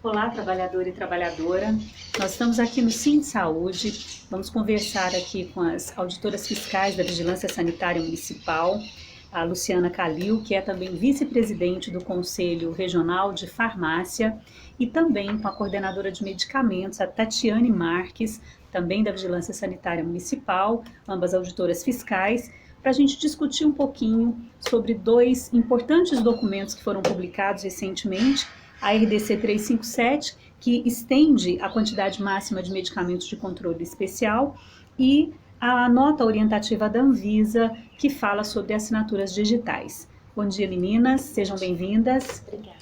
Olá, trabalhador e trabalhadora. Nós estamos aqui no Sim Saúde. Vamos conversar aqui com as auditoras fiscais da Vigilância Sanitária Municipal, a Luciana Calil, que é também vice-presidente do Conselho Regional de Farmácia, e também com a coordenadora de medicamentos, a Tatiane Marques, também da Vigilância Sanitária Municipal, ambas auditoras fiscais, para a gente discutir um pouquinho sobre dois importantes documentos que foram publicados recentemente: a RDC 357, que estende a quantidade máxima de medicamentos de controle especial, e a nota orientativa da Anvisa, que fala sobre assinaturas digitais. Bom dia, meninas, sejam bem-vindas. Obrigada.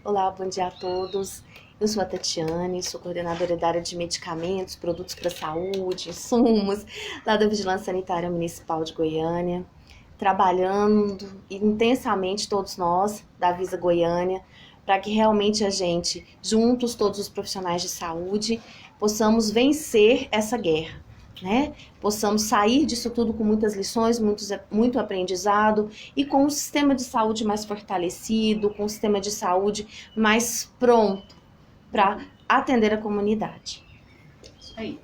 Olá, bom dia a todos. Eu sou a Tatiane, sou coordenadora da área de medicamentos, produtos para saúde, insumos, lá da Vigilância Sanitária Municipal de Goiânia, trabalhando intensamente todos nós da Visa Goiânia, para que realmente a gente, juntos, todos os profissionais de saúde, possamos vencer essa guerra, né? Possamos sair disso tudo com muitas lições, muito aprendizado e com um sistema de saúde mais fortalecido, com um sistema de saúde mais pronto para atender a comunidade. Isso aí.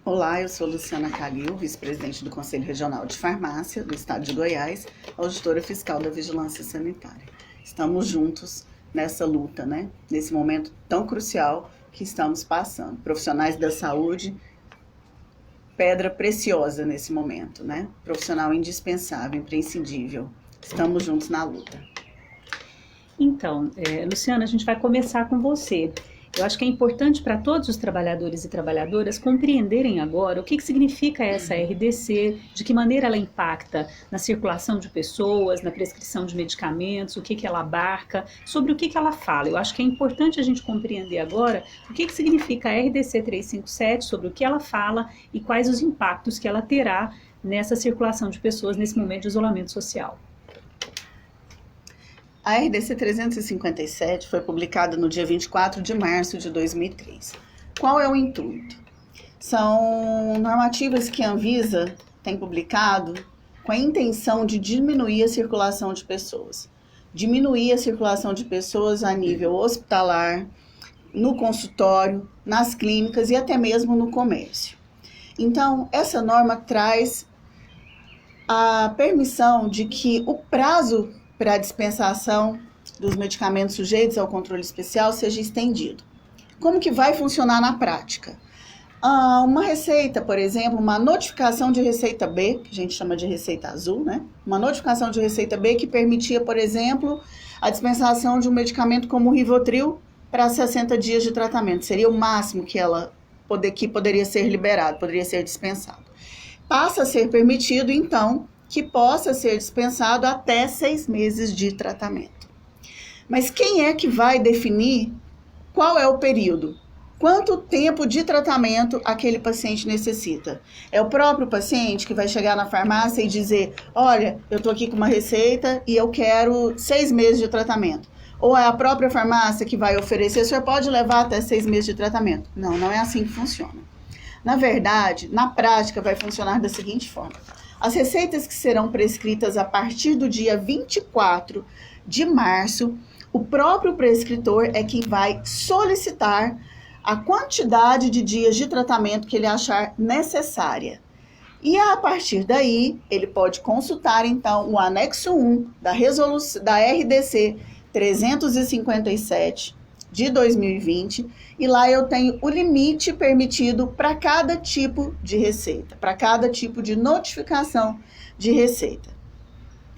Olá, eu sou Luciana Calil, vice-presidente do Conselho Regional de Farmácia do Estado de Goiás, auditora fiscal da Vigilância Sanitária. Estamos juntos nessa luta, né? Nesse momento tão crucial que estamos passando. Profissionais da saúde, pedra preciosa nesse momento, né? Profissional indispensável, imprescindível. Estamos juntos na luta. Então, Luciana, a gente vai começar com você. Eu acho que é importante para todos os trabalhadores e trabalhadoras compreenderem agora o que significa essa RDC, de que maneira ela impacta na circulação de pessoas, na prescrição de medicamentos, o que ela abarca, sobre o que ela fala. Eu acho que é importante a gente compreender agora o que significa a RDC 357, sobre o que ela fala e quais os impactos que ela terá nessa circulação de pessoas nesse momento de isolamento social. A RDC 357 foi publicada no dia 24 de março de 2003. Qual é o intuito? São normativas que a Anvisa tem publicado com a intenção de diminuir a circulação de pessoas. Diminuir a circulação de pessoas a nível hospitalar, no consultório, nas clínicas e até mesmo no comércio. Então, essa norma traz a permissão de que o prazo para a dispensação dos medicamentos sujeitos ao controle especial seja estendido. Como que vai funcionar na prática? Uma receita, por exemplo, uma notificação de receita B, que a gente chama de receita azul, né? Uma notificação de receita B que permitia, por exemplo, a dispensação de um medicamento como o Rivotril para 60 dias de tratamento. Seria o máximo que poderia ser liberado, poderia ser dispensado. Passa a ser permitido, então, que possa ser dispensado até 6 meses de tratamento. Mas quem é que vai definir qual é o período? Quanto tempo de tratamento aquele paciente necessita? É o próprio paciente que vai chegar na farmácia e dizer: olha, eu estou aqui com uma receita e eu quero 6 meses de tratamento. Ou é a própria farmácia que vai oferecer: o senhor pode levar até 6 meses de tratamento? Não, não é assim que funciona. Na verdade, na prática, vai funcionar da seguinte forma: as receitas que serão prescritas a partir do dia 24 de março, o próprio prescritor é quem vai solicitar a quantidade de dias de tratamento que ele achar necessária. E a partir daí, ele pode consultar, então, o anexo 1 da RDC 357 de 2020, e lá eu tenho o limite permitido para cada tipo de receita, para cada tipo de notificação de receita.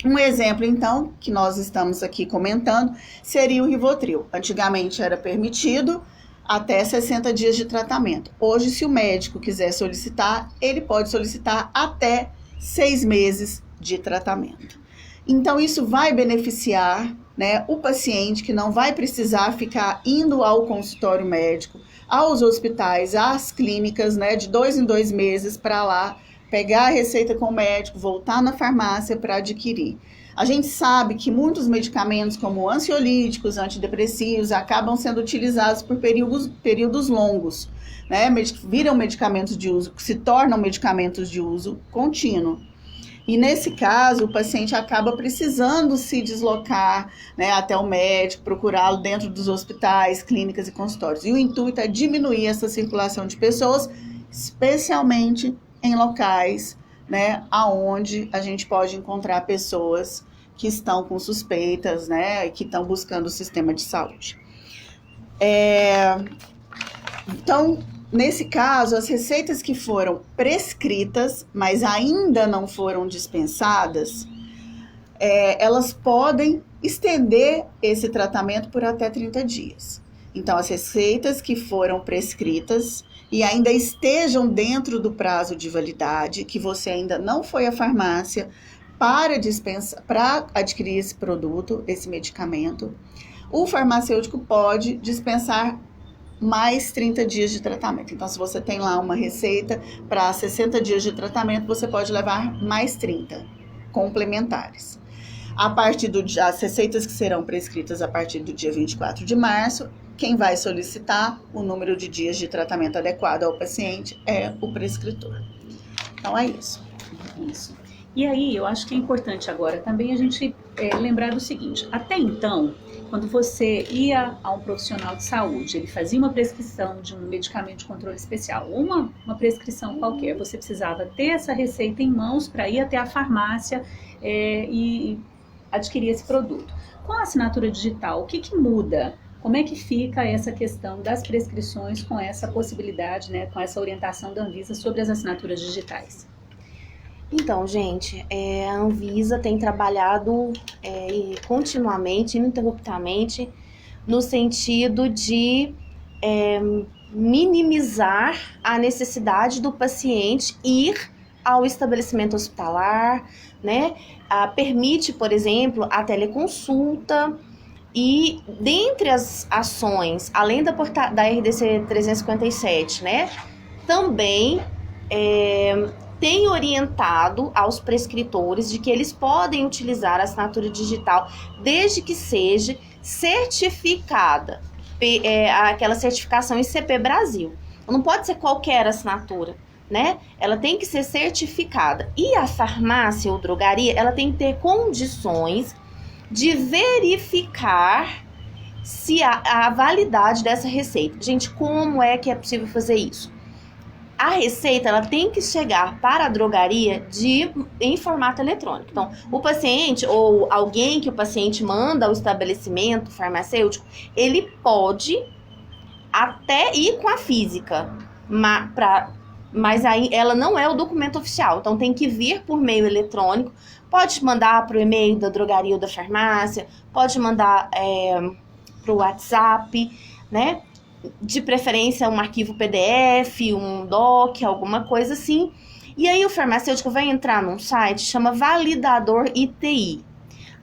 Um exemplo, então, que nós estamos aqui comentando, seria o Rivotril. Antigamente era permitido até 60 dias de tratamento. Hoje, se o médico quiser solicitar, ele pode solicitar até 6 meses de tratamento. Então, isso vai beneficiar, né, o paciente, que não vai precisar ficar indo ao consultório médico, aos hospitais, às clínicas, né, de 2 em 2 meses para lá, pegar a receita com o médico, voltar na farmácia para adquirir. A gente sabe que muitos medicamentos, como ansiolíticos, antidepressivos, acabam sendo utilizados por períodos longos, né? Viram medicamentos de uso, se tornam medicamentos de uso contínuo. E nesse caso, o paciente acaba precisando se deslocar, né, até o médico, procurá-lo dentro dos hospitais, clínicas e consultórios. E o intuito é diminuir essa circulação de pessoas, especialmente em locais, né, aonde a gente pode encontrar pessoas que estão com suspeitas, né, que estão buscando o sistema de saúde. Então, nesse caso, as receitas que foram prescritas, mas ainda não foram dispensadas, elas podem estender esse tratamento por até 30 dias. Então, as receitas que foram prescritas e ainda estejam dentro do prazo de validade, que você ainda não foi à farmácia para adquirir esse produto, esse medicamento, o farmacêutico pode dispensar mais 30 dias de tratamento. Então, se você tem lá uma receita para 60 dias de tratamento, você pode levar mais 30 complementares. As receitas que serão prescritas a partir do dia 24 de março, quem vai solicitar o número de dias de tratamento adequado ao paciente é o prescritor. Então, é isso. Isso. E aí, eu acho que é importante agora também a gente lembrar do seguinte: até então, quando você ia a um profissional de saúde, ele fazia uma prescrição de um medicamento de controle especial, ou uma prescrição qualquer, você precisava ter essa receita em mãos para ir até a farmácia e adquirir esse produto. Com a assinatura digital, o que muda? Como é que fica essa questão das prescrições com essa possibilidade, né, com essa orientação da Anvisa sobre as assinaturas digitais? Então, gente, a Anvisa tem trabalhado continuamente, ininterruptamente, no sentido de minimizar a necessidade do paciente ir ao estabelecimento hospitalar, né? Permite, por exemplo, a teleconsulta. E dentre as ações, além da RDC 357, né, também tem orientado aos prescritores de que eles podem utilizar a assinatura digital desde que seja certificada, aquela certificação ICP Brasil. Não pode ser qualquer assinatura, né? Ela tem que ser certificada. E a farmácia ou drogaria, ela tem que ter condições de verificar se a validade dessa receita. Gente, como é que é possível fazer isso? A receita, ela tem que chegar para a drogaria em formato eletrônico. Então, o paciente ou alguém que o paciente manda ao estabelecimento farmacêutico, ele pode até ir com a física, mas aí ela não é o documento oficial. Então, tem que vir por meio eletrônico. Pode mandar para o e-mail da drogaria ou da farmácia, pode mandar para o WhatsApp, né? De preferência um arquivo PDF, um doc, alguma coisa assim. E aí o farmacêutico vai entrar num site, chama Validador ITI.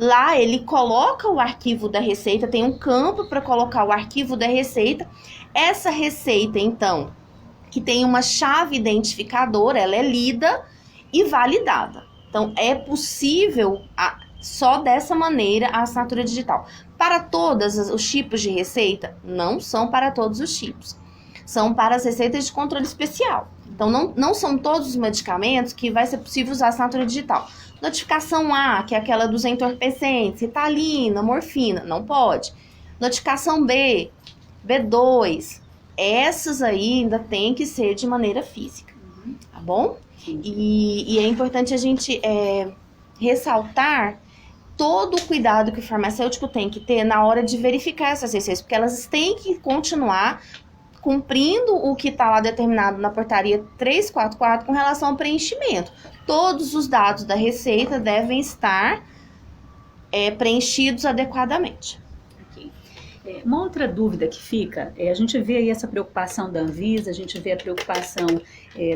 Lá ele coloca o arquivo da receita, tem um campo para colocar o arquivo da receita. Essa receita, então, que tem uma chave identificadora, ela é lida e validada. Então, é possível só dessa maneira a assinatura digital. Para todos os tipos de receita? Não são para todos os tipos. São para as receitas de controle especial. Então, não são todos os medicamentos que vai ser possível usar a assinatura digital. Notificação A, que é aquela dos entorpecentes, Ritalina, morfina, não pode. Notificação B, B2, essas aí ainda tem que ser de maneira física, tá bom? E é importante a gente ressaltar todo o cuidado que o farmacêutico tem que ter na hora de verificar essas receitas, porque elas têm que continuar cumprindo o que está lá determinado na portaria 344 com relação ao preenchimento. Todos os dados da receita devem estar preenchidos adequadamente. Uma outra dúvida que fica, a gente vê aí essa preocupação da Anvisa, a gente vê a preocupação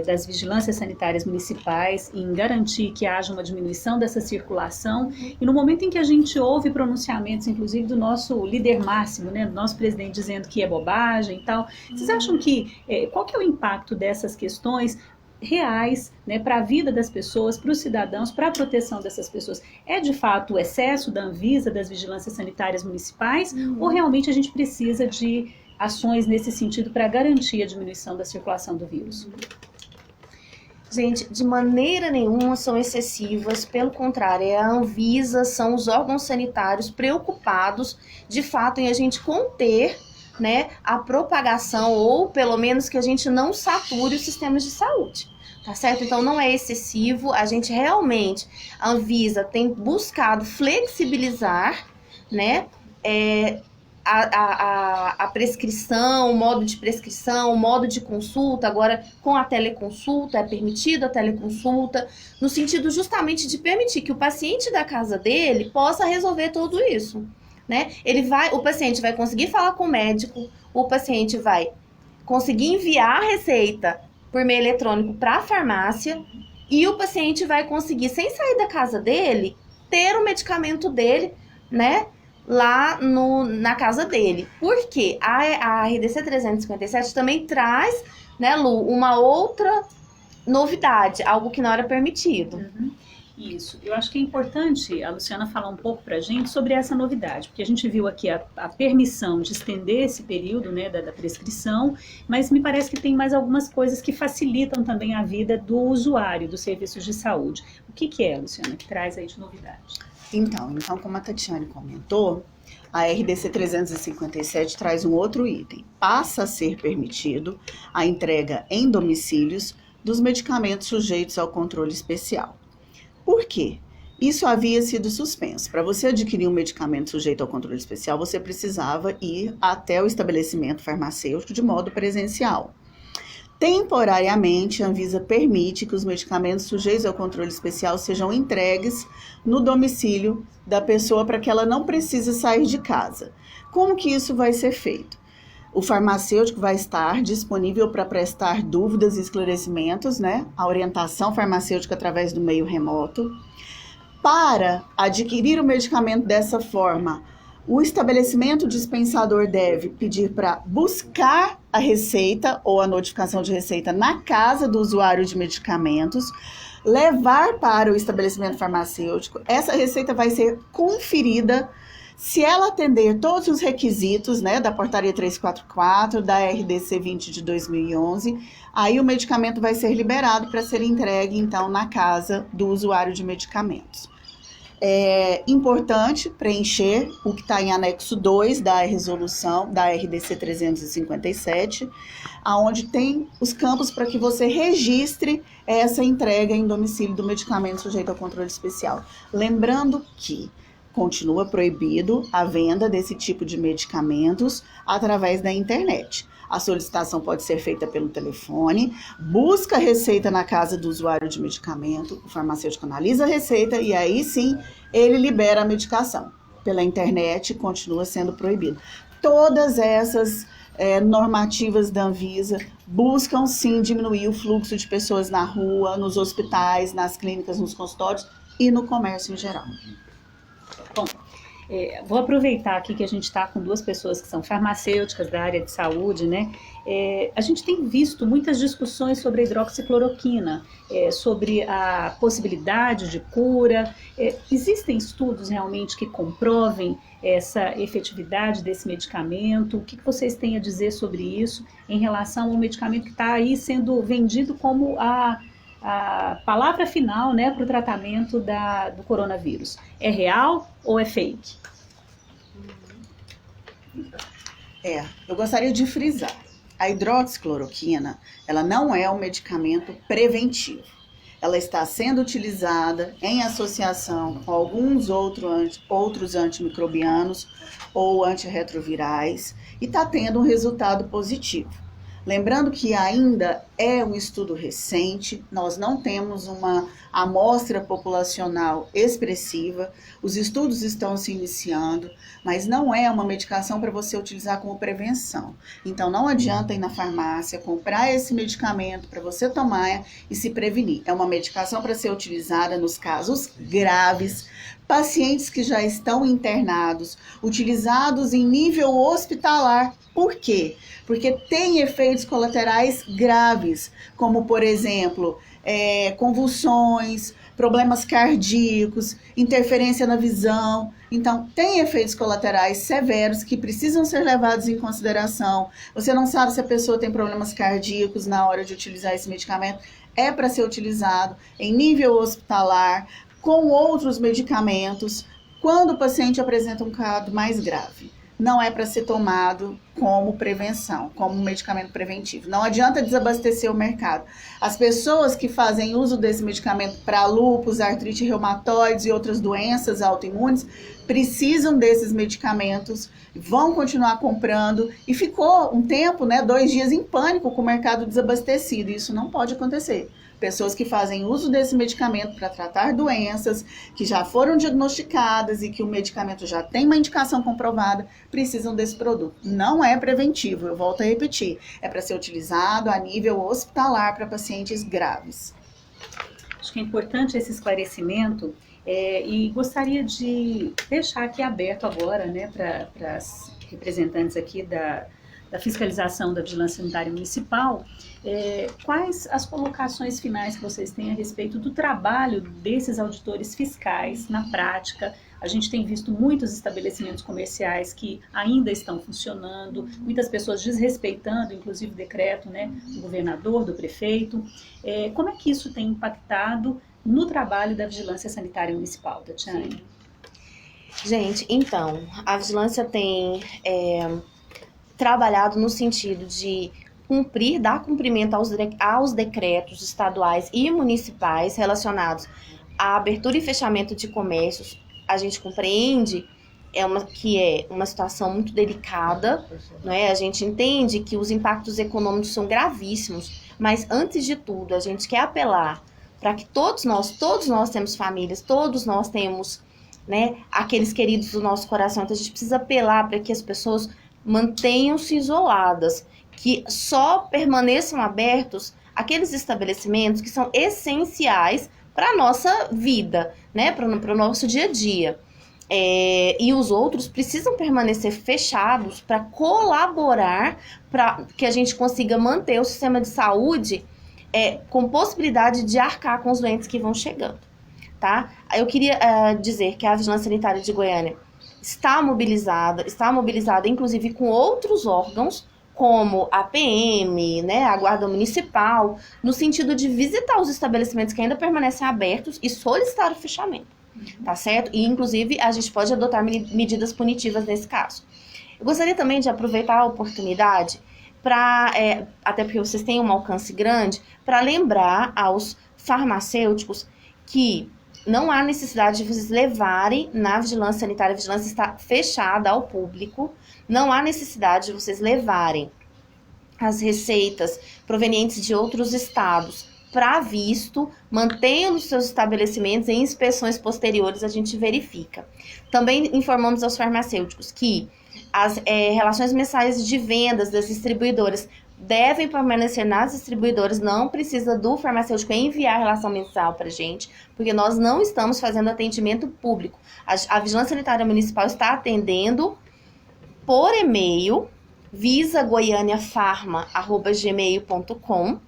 das vigilâncias sanitárias municipais em garantir que haja uma diminuição dessa circulação, e no momento em que a gente ouve pronunciamentos, inclusive do nosso líder máximo, né, do nosso presidente dizendo que é bobagem e tal, vocês acham que, qual que é o impacto dessas questões reais, né, para a vida das pessoas, para os cidadãos, para a proteção dessas pessoas? É de fato o excesso da Anvisa, das vigilâncias sanitárias municipais, ou realmente a gente precisa de ações nesse sentido para garantir a diminuição da circulação do vírus? Gente, de maneira nenhuma são excessivas, pelo contrário, é a Anvisa, são os órgãos sanitários preocupados, de fato, em a gente conter, né, a propagação, ou pelo menos que a gente não sature os sistemas de saúde, tá certo? Então não é excessivo, a gente realmente, a Anvisa tem buscado flexibilizar, né, a prescrição, o modo de prescrição, o modo de consulta. Agora com a teleconsulta, é permitida a teleconsulta, no sentido justamente de permitir que o paciente da casa dele possa resolver tudo isso, né? O paciente vai conseguir falar com o médico, o paciente vai conseguir enviar a receita por meio eletrônico para a farmácia e o paciente vai conseguir, sem sair da casa dele, ter o medicamento dele, né, lá na casa dele. Por quê? A RDC 357 também traz, né, Lu, uma outra novidade, algo que não era permitido. Isso, eu acho que é importante a Luciana falar um pouco para a gente sobre essa novidade, porque a gente viu aqui a permissão de estender esse período, né, da prescrição, mas me parece que tem mais algumas coisas que facilitam também a vida do usuário dos serviços de saúde. O que é, Luciana, que traz aí de novidade? Então, como a Tatiane comentou, a RDC 357 traz um outro item. Passa a ser permitido a entrega em domicílios dos medicamentos sujeitos ao controle especial. Por quê? Isso havia sido suspenso. Para você adquirir um medicamento sujeito ao controle especial, você precisava ir até o estabelecimento farmacêutico de modo presencial. Temporariamente, a Anvisa permite que os medicamentos sujeitos ao controle especial sejam entregues no domicílio da pessoa para que ela não precise sair de casa. Como que isso vai ser feito? O farmacêutico vai estar disponível para prestar dúvidas e esclarecimentos, né? A orientação farmacêutica através do meio remoto. Para adquirir o medicamento dessa forma, o estabelecimento dispensador deve pedir para buscar a receita ou a notificação de receita na casa do usuário de medicamentos, levar para o estabelecimento farmacêutico. Essa receita vai ser conferida. Se ela atender todos os requisitos, né, da portaria 344, da RDC 20 de 2011, aí o medicamento vai ser liberado para ser entregue, então, na casa do usuário de medicamentos. É importante preencher o que está em anexo 2 da resolução da RDC 357, onde tem os campos para que você registre essa entrega em domicílio do medicamento sujeito ao controle especial. Lembrando que continua proibido a venda desse tipo de medicamentos através da internet. A solicitação pode ser feita pelo telefone, busca a receita na casa do usuário de medicamento, o farmacêutico analisa a receita e aí sim ele libera a medicação. Pela internet continua sendo proibido. Todas essas normativas da Anvisa buscam sim diminuir o fluxo de pessoas na rua, nos hospitais, nas clínicas, nos consultórios e no comércio em geral. Bom, vou aproveitar aqui que a gente está com duas pessoas que são farmacêuticas da área de saúde, né? A gente tem visto muitas discussões sobre a hidroxicloroquina, sobre a possibilidade de cura. Existem estudos realmente que comprovem essa efetividade desse medicamento? O que vocês têm a dizer sobre isso em relação ao medicamento que está aí sendo vendido como a palavra final, né, para o tratamento do coronavírus? É real ou é fake? Eu gostaria de frisar. A hidroxicloroquina, ela não é um medicamento preventivo. Ela está sendo utilizada em associação com alguns outros antimicrobianos ou antirretrovirais e está tendo um resultado positivo. Lembrando que ainda é um estudo recente, nós não temos uma amostra populacional expressiva, os estudos estão se iniciando, mas não é uma medicação para você utilizar como prevenção. Então não adianta ir na farmácia, comprar esse medicamento para você tomar e se prevenir. É uma medicação para ser utilizada nos casos graves, pacientes que já estão internados, utilizados em nível hospitalar. Por quê? Porque tem efeitos colaterais graves, como, por exemplo, convulsões, problemas cardíacos, interferência na visão. Então, tem efeitos colaterais severos que precisam ser levados em consideração. Você não sabe se a pessoa tem problemas cardíacos na hora de utilizar esse medicamento. é para ser utilizado em nível hospitalar, com outros medicamentos, quando o paciente apresenta um quadro mais grave. Não é para ser tomado como prevenção, como um medicamento preventivo. Não adianta desabastecer o mercado. As pessoas que fazem uso desse medicamento para lúpus, artrite reumatoide e outras doenças autoimunes precisam desses medicamentos, vão continuar comprando e ficou um tempo, 2 dias em pânico com o mercado desabastecido. Isso não pode acontecer. Pessoas que fazem uso desse medicamento para tratar doenças que já foram diagnosticadas e que o medicamento já tem uma indicação comprovada, precisam desse produto. Não é preventivo, eu volto a repetir. É para ser utilizado a nível hospitalar para pacientes graves. Acho que é importante esse esclarecimento e gostaria de deixar aqui aberto agora, para as representantes aqui da fiscalização da Vigilância Sanitária Municipal, quais as colocações finais que vocês têm a respeito do trabalho desses auditores fiscais na prática? A gente tem visto muitos estabelecimentos comerciais que ainda estão funcionando, muitas pessoas desrespeitando, inclusive o decreto, do governador, do prefeito. Como é que isso tem impactado no trabalho da Vigilância Sanitária Municipal, Tatiane? Gente, então, a Vigilância tem trabalhado no sentido de dar cumprimento aos decretos estaduais e municipais relacionados à abertura e fechamento de comércios. A gente compreende que é uma situação muito delicada, não é? A gente entende que os impactos econômicos são gravíssimos, mas antes de tudo a gente quer apelar para que todos nós temos famílias, todos nós temos, aqueles queridos do nosso coração. Então a gente precisa apelar para que as pessoas mantenham-se isoladas, que só permaneçam abertos aqueles estabelecimentos que são essenciais para a nossa vida, para o nosso dia a dia. E os outros precisam permanecer fechados para colaborar para que a gente consiga manter o sistema de saúde com possibilidade de arcar com os doentes que vão chegando, tá? Eu queria dizer que a Vigilância Sanitária de Goiânia está mobilizada inclusive com outros órgãos, como a PM, a Guarda Municipal, no sentido de visitar os estabelecimentos que ainda permanecem abertos e solicitar o fechamento, tá certo? E, inclusive, a gente pode adotar medidas punitivas nesse caso. Eu gostaria também de aproveitar a oportunidade para, até porque vocês têm um alcance grande, para lembrar aos farmacêuticos que não há necessidade de vocês levarem na vigilância sanitária. A vigilância está fechada ao público. Não há necessidade de vocês levarem as receitas provenientes de outros estados para visto. Mantenham nos seus estabelecimentos. Em inspeções posteriores a gente verifica. Também informamos aos farmacêuticos que as relações mensais de vendas das distribuidoras devem permanecer nas distribuidoras. Não precisa do farmacêutico enviar a relação mensal para a gente, porque nós não estamos fazendo atendimento público. A Vigilância Sanitária Municipal está atendendo por e-mail, visagoianiafarma@gmail.com,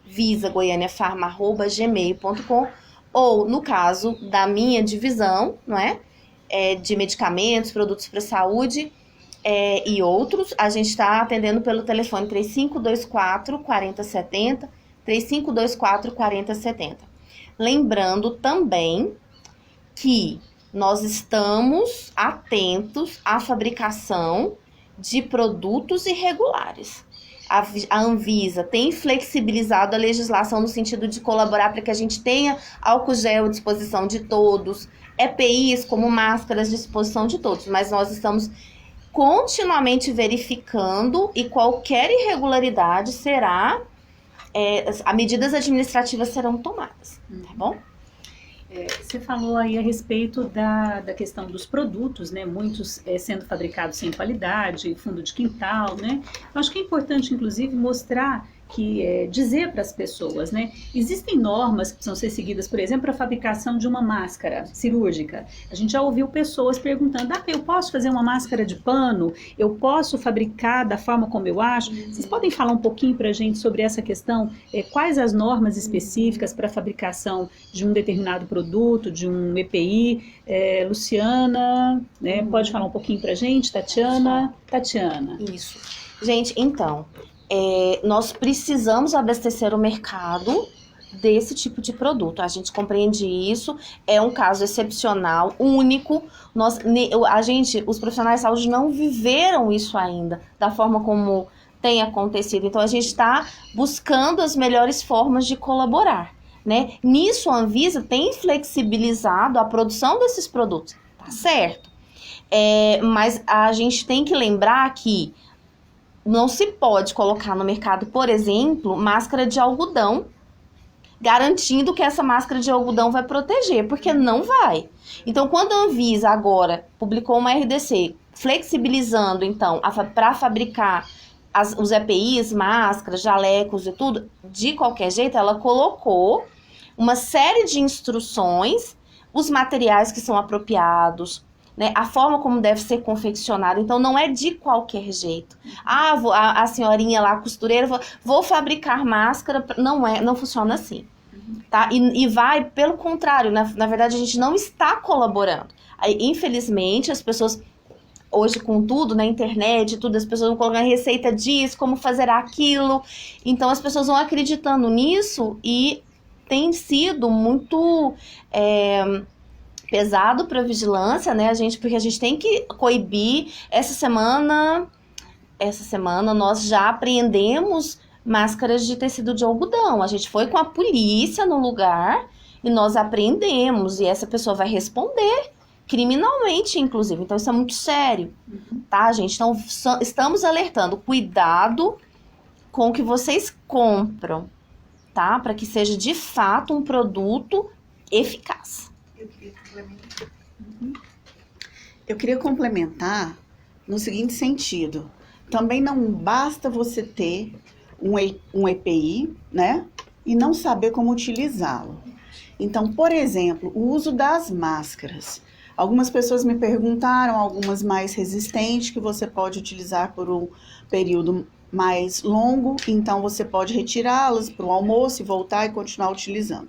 visagoianiafarma@gmail.com, ou no caso da minha divisão, de medicamentos, produtos para saúde, e outros, a gente está atendendo pelo telefone 3524-4070, 3524-4070. Lembrando também que nós estamos atentos à fabricação de produtos irregulares. A Anvisa tem flexibilizado a legislação no sentido de colaborar para que a gente tenha álcool gel à disposição de todos, EPIs como máscaras à disposição de todos, mas nós estamos continuamente verificando e qualquer irregularidade medidas administrativas serão tomadas, tá bom? Você falou aí a respeito da questão dos produtos, muitos sendo fabricados sem qualidade, fundo de quintal, Eu acho que é importante, inclusive, mostrar dizer para as pessoas, existem normas que precisam ser seguidas, por exemplo, para a fabricação de uma máscara cirúrgica. A gente já ouviu pessoas perguntando, eu posso fazer uma máscara de pano? Eu posso fabricar da forma como eu acho? Vocês podem falar um pouquinho para a gente sobre essa questão? Quais as normas específicas para a fabricação de um determinado produto, de um EPI? Luciana, pode falar um pouquinho para a gente? Tatiana? Isso. Gente, então, nós precisamos abastecer o mercado, desse tipo de produto. A gente compreende isso, é um caso excepcional, único. Os profissionais de saúde não viveram isso ainda, da forma como tem acontecido. Então, a gente está buscando as melhores formas de colaborar, né? Nisso, a Anvisa tem flexibilizado a produção desses produtos, tá certo? Mas a gente tem que lembrar que não se pode colocar no mercado, por exemplo, máscara de algodão, garantindo que essa máscara de algodão vai proteger, porque não vai. Então, quando a Anvisa agora publicou uma RDC flexibilizando, então, para fabricar os EPIs, máscaras, jalecos e tudo, de qualquer jeito, ela colocou uma série de instruções, os materiais que são apropriados, né, a forma como deve ser confeccionado. Então, não é de qualquer jeito. A senhorinha lá, a costureira, vou fabricar máscara. Não funciona assim. Tá? E vai, pelo contrário, na verdade, a gente não está colaborando. Aí, infelizmente, as pessoas, hoje com tudo, na internet, tudo, as pessoas vão colocar receita disso, como fazer aquilo. Então, as pessoas vão acreditando nisso e tem sido muito pesado para a vigilância, né, porque a gente tem que coibir. Essa semana nós já apreendemos máscaras de tecido de algodão. A gente foi com a polícia no lugar e nós apreendemos, e essa pessoa vai responder criminalmente, inclusive. Então, isso é muito sério, tá, gente? Então, estamos alertando, cuidado com o que vocês compram, tá? Para que seja, de fato, um produto eficaz. Eu queria complementar no seguinte sentido. Também não basta você ter um EPI, né? E não saber como utilizá-lo. Então, por exemplo, o uso das máscaras. Algumas pessoas me perguntaram, algumas mais resistentes, que você pode utilizar por um período mais longo. Então, você pode retirá-las para o almoço e voltar e continuar utilizando.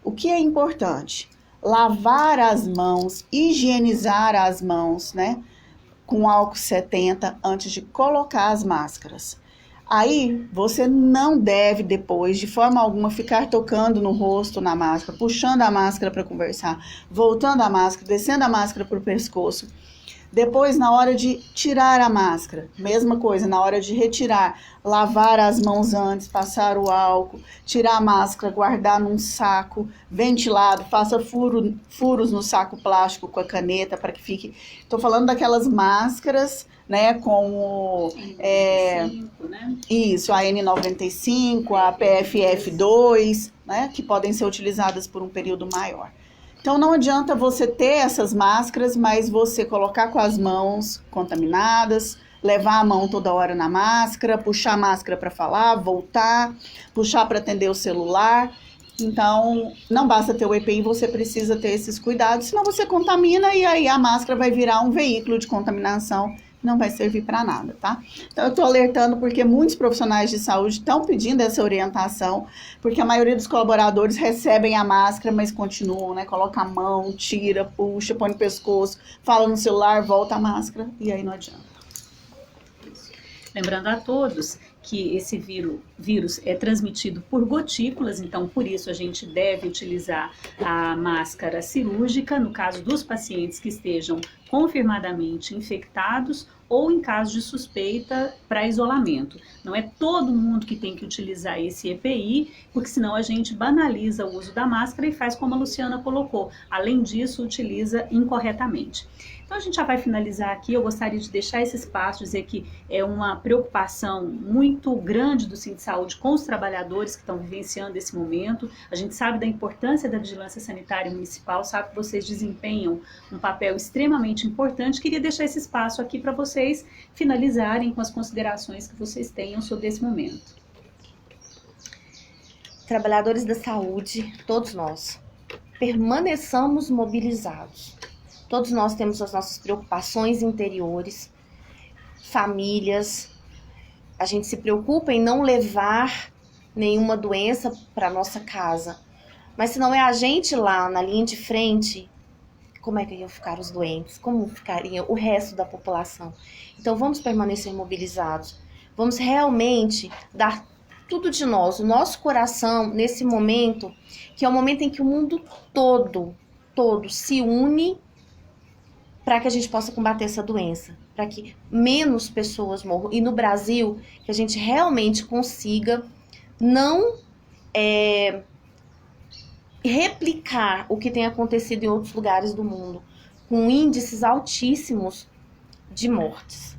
O que é importante? Lavar as mãos, higienizar as mãos, né, com álcool 70 antes de colocar as máscaras. Aí, você não deve depois, de forma alguma, ficar tocando no rosto, na máscara, puxando a máscara para conversar, voltando a máscara, descendo a máscara para o pescoço. Depois, na hora de tirar a máscara, mesma coisa, na hora de retirar, lavar as mãos antes, passar o álcool, tirar a máscara, guardar num saco ventilado, faça furos no saco plástico com a caneta para que fique... Estou falando daquelas máscaras, né, como... N95, né? Isso, a N95, a PFF2, né, que podem ser utilizadas por um período maior. Então, não adianta você ter essas máscaras, mas você colocar com as mãos contaminadas, levar a mão toda hora na máscara, puxar a máscara para falar, voltar, puxar para atender o celular. Então, não basta ter o EPI, você precisa ter esses cuidados, senão você contamina e aí a máscara vai virar um veículo de contaminação, não vai servir para nada, tá? Então, eu estou alertando porque muitos profissionais de saúde estão pedindo essa orientação, porque a maioria dos colaboradores recebem a máscara, mas continuam, né? Coloca a mão, tira, puxa, põe no pescoço, fala no celular, volta a máscara, e aí não adianta. Lembrando a todos que esse vírus é transmitido por gotículas, então por isso a gente deve utilizar a máscara cirúrgica no caso dos pacientes que estejam confirmadamente infectados ou em caso de suspeita para isolamento. Não é todo mundo que tem que utilizar esse EPI, porque senão a gente banaliza o uso da máscara e faz como a Luciana colocou. Além disso, utiliza incorretamente. Então a gente já vai finalizar aqui. Eu gostaria de deixar esse espaço, dizer que é uma preocupação muito grande do Sindsaúde com os trabalhadores que estão vivenciando esse momento. A gente sabe da importância da vigilância sanitária municipal, sabe que vocês desempenham um papel extremamente importante. Queria deixar esse espaço aqui para vocês finalizarem com as considerações que vocês tenham sobre esse momento. Trabalhadores da saúde, todos nós, permaneçamos mobilizados. Todos nós temos as nossas preocupações interiores, famílias. A gente se preocupa em não levar nenhuma doença para nossa casa. Mas se não é a gente lá na linha de frente, como é que iam ficar os doentes? Como ficaria o resto da população? Então vamos permanecer mobilizados. Vamos realmente dar tudo de nós, o nosso coração nesse momento, que é o momento em que o mundo todo se une para que a gente possa combater essa doença, para que menos pessoas morram. E no Brasil, que a gente realmente consiga não replicar o que tem acontecido em outros lugares do mundo, com índices altíssimos de mortes,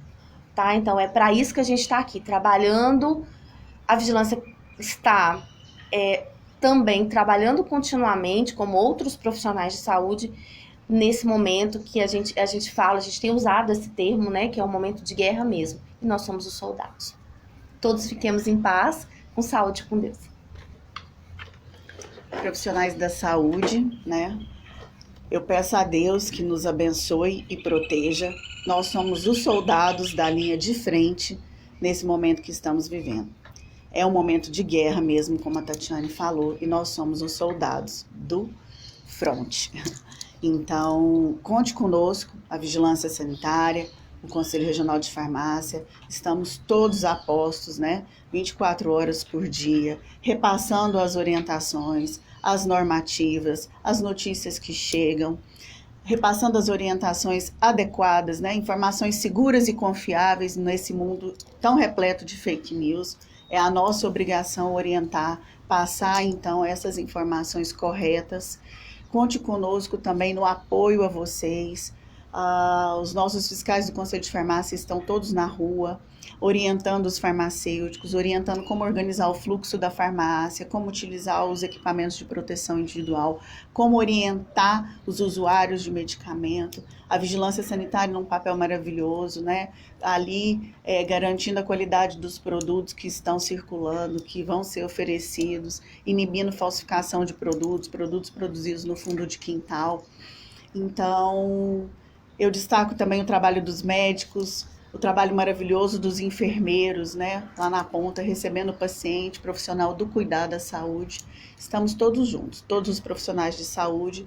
tá? Então, é para isso que a gente está aqui, trabalhando. A vigilância está também trabalhando continuamente, como outros profissionais de saúde, nesse momento que a gente fala, a gente tem usado esse termo, né, que é um momento de guerra mesmo, e nós somos os soldados. Todos fiquemos em paz, com saúde e com Deus. Profissionais da saúde, né? Eu peço a Deus que nos abençoe e proteja. Nós somos os soldados da linha de frente nesse momento que estamos vivendo. É um momento de guerra mesmo, como a Tatiane falou, e nós somos os soldados do front. Então, conte conosco, a Vigilância Sanitária, o Conselho Regional de Farmácia, estamos todos a postos, né? 24 horas por dia, repassando as orientações, as normativas, as notícias que chegam, repassando as orientações adequadas, né? Informações seguras e confiáveis nesse mundo tão repleto de fake news. É a nossa obrigação orientar, passar então essas informações corretas. Conte conosco também no apoio a vocês. Os nossos fiscais do Conselho de Farmácia estão todos na rua, orientando os farmacêuticos, orientando como organizar o fluxo da farmácia, como utilizar os equipamentos de proteção individual, como orientar os usuários de medicamento. A vigilância sanitária num papel maravilhoso, né? Ali garantindo a qualidade dos produtos que estão circulando, que vão ser oferecidos, inibindo falsificação de produtos produzidos no fundo de quintal. Então, eu destaco também o trabalho dos médicos, o trabalho maravilhoso dos enfermeiros, né? Lá na ponta, recebendo o paciente, profissional do cuidado da saúde. Estamos todos juntos, todos os profissionais de saúde,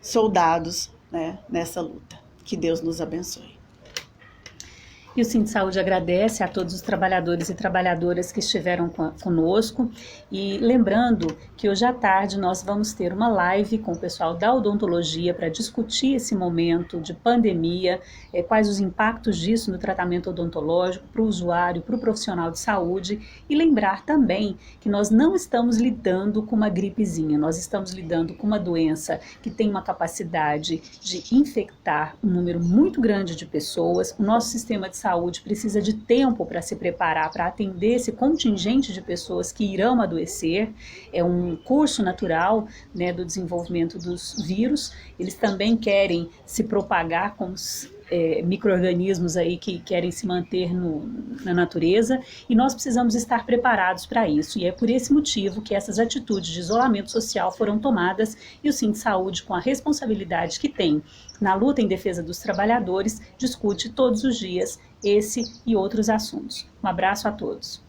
soldados, né, nessa luta. Que Deus nos abençoe. E o Sindsaúde agradece a todos os trabalhadores e trabalhadoras que estiveram conosco. E lembrando que hoje à tarde nós vamos ter uma live com o pessoal da odontologia para discutir esse momento de pandemia, quais os impactos disso no tratamento odontológico para o usuário, para o profissional de saúde. E lembrar também que nós não estamos lidando com uma gripezinha, nós estamos lidando com uma doença que tem uma capacidade de infectar um número muito grande de pessoas. O nosso sistema de saúde precisa de tempo para se preparar, para atender esse contingente de pessoas que irão adoecer. É um curso natural, né, do desenvolvimento dos vírus. Eles também querem se propagar como micro-organismos aí que querem se manter na natureza, e nós precisamos estar preparados para isso, e é por esse motivo que essas atitudes de isolamento social foram tomadas, e o Sindsaúde, com a responsabilidade que tem na luta em defesa dos trabalhadores, discute todos os dias esse e outros assuntos. Um abraço a todos.